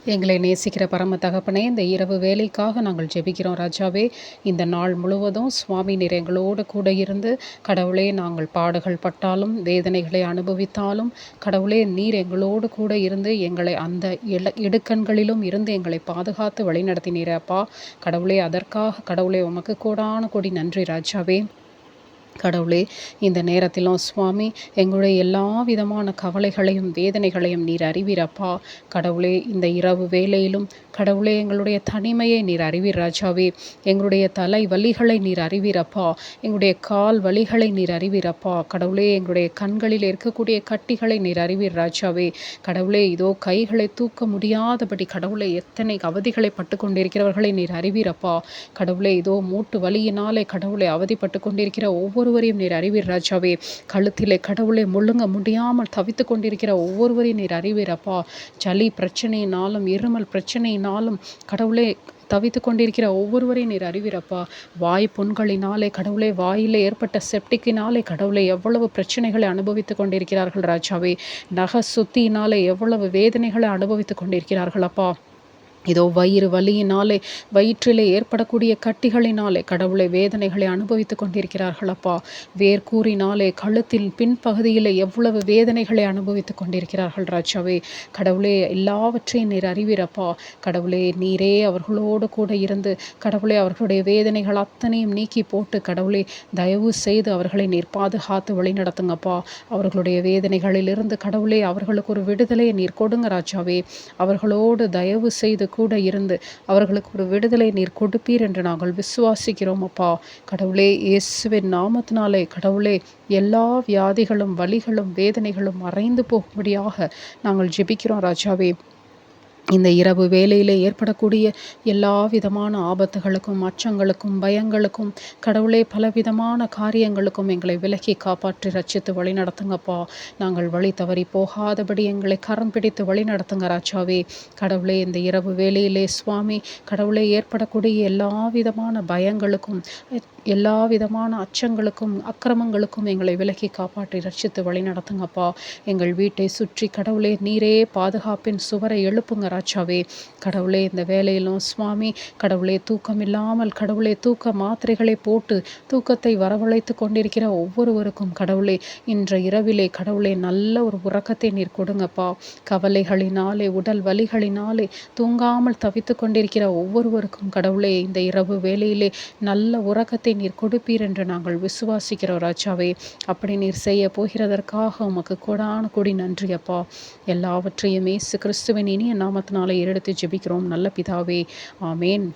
எங்களை நேசிக்கிற பரம தகப்பனே, இந்த இரவு வேலைக்காக நாங்கள் ஜெபிக்கிறோம் ராஜாவே. இந்த நாள் முழுவதும் சுவாமி நீர் எங்களோடு கூட இருந்து, கடவுளே நாங்கள் பாடுகள் பட்டாலும் வேதனைகளை அனுபவித்தாலும், கடவுளே நீர் எங்களோடு கூட இருந்து எங்களை அந்த இடுக்கண்களிலும் இருந்து எங்களை பாதுகாத்து வழிநடத்தினீரே அப்பா. கடவுளே அதற்காக கடவுளே உமக்கு கோடான கோடி நன்றி ராஜாவே. கடவுளே, இந்த நேரத்திலும் சுவாமி எங்களுடைய எல்லா விதமான கவலைகளையும் வேதனைகளையும் நீர் அறிவீரப்பா. கடவுளே, இந்த இரவு வேளையிலும் கடவுளே எங்களுடைய தனிமையை நீர் அறிவீர் ராஜாவே. எங்களுடைய தலை வலிகளை நீர் அறிவீரப்பா. எங்களுடைய கால் வலிகளை நீர் அறிவீரப்பா. கடவுளே, எங்களுடைய கண்களில் இருக்கக்கூடிய கட்டிகளை நீர் அறிவீர் ராஜாவே. கடவுளே, இதோ கைகளை தூக்க முடியாதபடி கடவுளை எத்தனை அவதிகளை பட்டு கொண்டிருக்கிறவர்களை நீர் அறிவீரப்பா. கடவுளே, இதோ மூட்டு வலியினாலே கடவுளை அவதிப்பட்டு கொண்டிருக்கிற ஒவ்வொருவரையும் நீர் அறிவீர் ராஜாவே. கழுத்திலே கடவுளை முழுங்க முடியாமல் தவித்து கொண்டிருக்கிற ஒவ்வொருவரையும் நீர் அறிவீரப்பா. சளி பிரச்சனையினாலும் இருமல் பிரச்சனையினாலும் கடவுளே தவித்து கொண்டிருக்கிற ஒவ்வொருவரையும் நீர் அறிவீரப்பா. வாய் புண்களினாலே கடவுளே, வாயிலே ஏற்பட்ட செப்டிக்கினாலே கடவுளை எவ்வளவு பிரச்சனைகளை அனுபவித்து கொண்டிருக்கிறார்கள் ராஜாவே. நக சுத்தியினாலே எவ்வளவு வேதனைகளை அனுபவித்து கொண்டிருக்கிறார்கள் அப்பா. இதோ வயிறு வலியினாலே வயிற்றிலே ஏற்படக்கூடிய கட்டிகளினாலே கடவுளை வேதனைகளை அனுபவித்து கொண்டிருக்கிறார்கள் அப்பா. வேர்க்கூறினாலே கழுத்தில் பின்பகுதியிலே எவ்வளவு வேதனைகளை அனுபவித்து கொண்டிருக்கிறார்கள் ராஜாவே. கடவுளே, எல்லாவற்றையும் நீர் அறிவீரப்பா. கடவுளே, நீரே அவர்களோடு கூட இருந்து கடவுளே அவர்களுடைய வேதனைகள் அத்தனையும் நீக்கி போட்டு கடவுளே தயவு செய்து அவர்களை நீர் பாதுகாத்து வழிநடத்துங்கப்பா. அவர்களுடைய வேதனைகளிலிருந்து கடவுளே அவர்களுக்கு ஒரு விடுதலையை நீர் கொடுங்க ராஜாவே. அவர்களோடு தயவு செய்து கூட இருந்து அவர்களுக்கு ஒரு விடுதலை நீர் கொடுப்பீர் என்று நாங்கள் விசுவாசிக்கிறோம் அப்பா. கடவுளே, இயேசுவின் நாமத்தினாலே கடவுளே எல்லா வியாதிகளும் வலிகளும் வேதனைகளும் மறைந்து போகும்படியாக நாங்கள் ஜெபிக்கிறோம் ராஜாவே. இந்த இரவு வேளையிலே ஏற்படக்கூடிய எல்லா விதமான ஆபத்துகளுக்கும் அச்சங்களுக்கும் பயங்களுக்கும் கடவுளே பலவிதமான காரியங்களுக்கும் எங்களை விலக்கி காப்பாற்றி ரட்சித்து வழி நடத்துங்கப்பா. நாங்கள் வழி தவறி போகாதபடி எங்களை கரம் பிடித்து வழி நடத்துங்க ராஜாவே. கடவுளே, இந்த இரவு வேளையிலே சுவாமி கடவுளே ஏற்படக்கூடிய எல்லா விதமான பயங்களுக்கும் எல்லா விதமான அச்சங்களுக்கும் அக்கிரமங்களுக்கும் எங்களை விலக்கி காப்பாற்றி ரட்சித்து வழி நடத்துங்கப்பா. எங்கள் வீட்டை சுற்றி கடவுளே நீரே பாதுகாப்பின் சுவரை எழுப்புங்க ராஜாவே. கடவுளே, இந்த வேலையிலும் சுவாமி கடவுளே தூக்கம் இல்லாமல் கடவுளே தூக்க மாத்திரைகளை போட்டு தூக்கத்தை வரவழைத்து கொண்டிருக்கிற ஒவ்வொருவருக்கும் கடவுளே இன்ற இரவிலே கடவுளே நல்ல ஒரு உறக்கத்தை நீர் கொடுங்கப்பா. கவலைகளினாலே உடல் வலிகளினாலே தூங்காமல் தவித்து கொண்டிருக்கிற ஒவ்வொருவருக்கும் கடவுளே இந்த இரவு வேளையிலே நல்ல உறக்கத்தை நீர் கொடுப்பீர் என்று நாங்கள் விசுவாசிக்கிறோம் ராஜாவே. அப்படி நீர் செய்ய போகிறதற்காக உமக்கு கோடான கோடி நன்றி அப்பா. எல்லாவற்றையும் இயேசு கிறிஸ்துவின் இனிய நாமத்தினாலே எடுத்து ஜெபிக்கிறோம் நல்ல பிதாவே. ஆமேன்.